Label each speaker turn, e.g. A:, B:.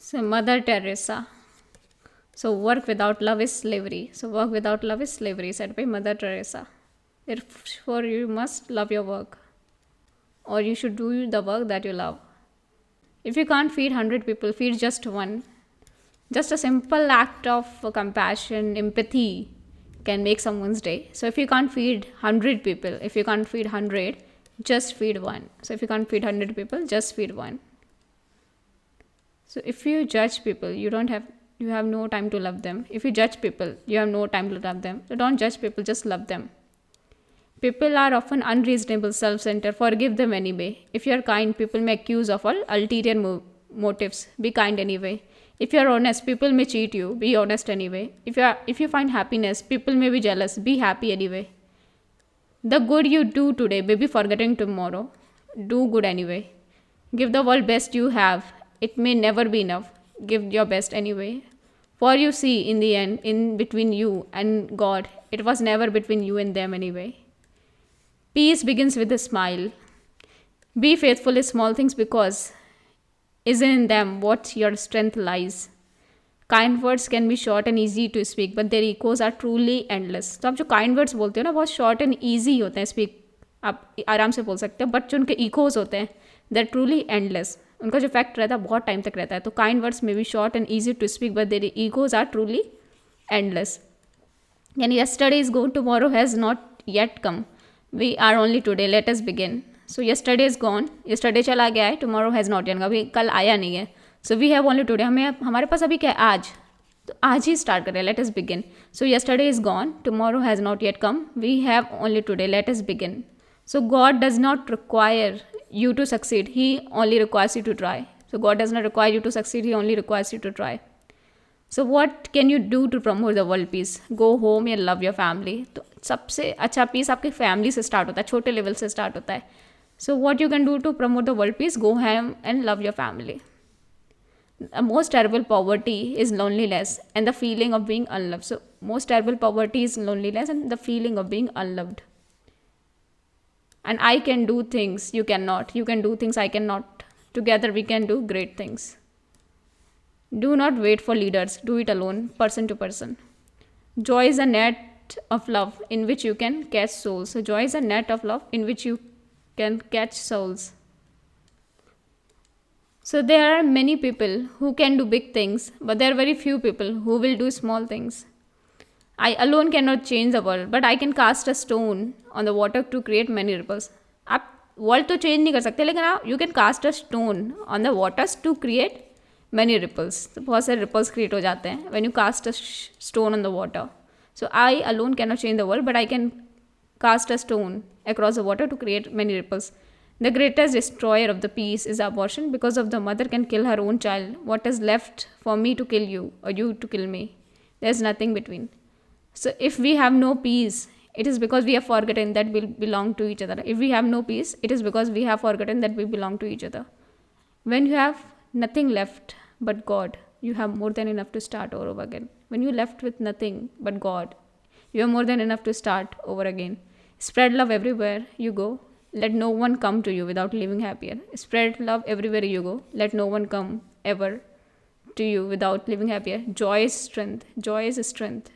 A: So, Mother Teresa. So, work without love is slavery. So, work without love is slavery, said by Mother Teresa. Therefore, you must love your work, or you should do the work that you love. If you can't feed 100 people, feed just one. Just a simple act of compassion, empathy can make someone's day. So, if you can't feed 100 people, if you can't feed 100, just feed one. So, if you can't feed 100 people, just feed one. So, if you judge people, you have no time to love them. If you judge people, you have no time to love them. So, don't judge people, just love them. People are often unreasonable, self-centered. Forgive them anyway. If you are kind, people may accuse of all ulterior motives. Be kind anyway. If you are honest, people may cheat you. Be honest anyway. If you find happiness, people may be jealous. Be happy anyway. The good you do today may be forgotten tomorrow. Do good anyway. Give the world best you have. It may never be enough. Give your best anyway. For you see, in the end, in between you and God, it was never between you and them anyway. Peace begins with a smile. Be faithful in small things because isn't in them what your strength lies. Kind words can be short and easy to speak, but their echoes are truly endless. तो आप जो kind words बोलते हो ना बहुत short and easy होते हैं speak, आप आराम से बोल सकते हो, बट जो उनके echoes होते हैं they're truly endless. उनका जो फैक्ट रहता है बहुत टाइम तक रहता है. तो kind words may be short and easy to speak, but their echoes are truly endless. And yesterday is gone, tomorrow has not yet come. We are only today, let us begin. So yesterday is gone, yesterday चला गया है, tomorrow has not yet, अभी कल आया नहीं है. So we have only today, हमारे पास अभी क्या है, आज. तो आज ही स्टार्ट करें, let us begin. So yesterday is gone, tomorrow has not yet come, we have only today, let us begin. So God does not require you to succeed, He only requires you to try. So God does not require you to succeed, He only requires you to try. So what can you do to promote the world peace? Go home and love your family. तो सबसे अच्छा piece आपकी family से start होता है, छोटे level से start होता है. So what you can do to promote the world peace? Go home and love your family. The most terrible poverty is loneliness and the feeling of being unloved. So most terrible poverty is loneliness and the feeling of being unloved. And I can do things you cannot. You can do things I cannot. Together we can do great things. Do not wait for leaders. Do it alone, person to person. Joy is a net of love in which you can catch souls. So joy is a net of love in which you can catch souls. So there are many people who can do big things, but there are very few people who will do small things. I alone cannot change the world, but I can cast a stone on the water to create many ripples. आप world तो change नहीं कर सकते, लेकिन आप you can cast a stone on the waters to create many ripples. तो बहुत सारे रिपल्स क्रिएट हो जाते हैं when you cast a stone on the water. So I alone can not change the world, but I can cast a stone across the water to create many ripples. The greatest destroyer of the peace is abortion, because of the mother can kill her own child. What is left for me to kill you or you to kill me? There's nothing between. So if we have no peace, it is because we have forgotten that we belong to each other. If we have no peace, it is because we have forgotten that we belong to each other. When you have nothing left but God, you have more than enough to start over again. When you left with nothing but God, you have more than enough to start over again. Spread love everywhere you go. Let no one come to you without leaving happier. Spread love everywhere you go. Let no one come ever to you without living happier. Joy is strength. Joy is strength.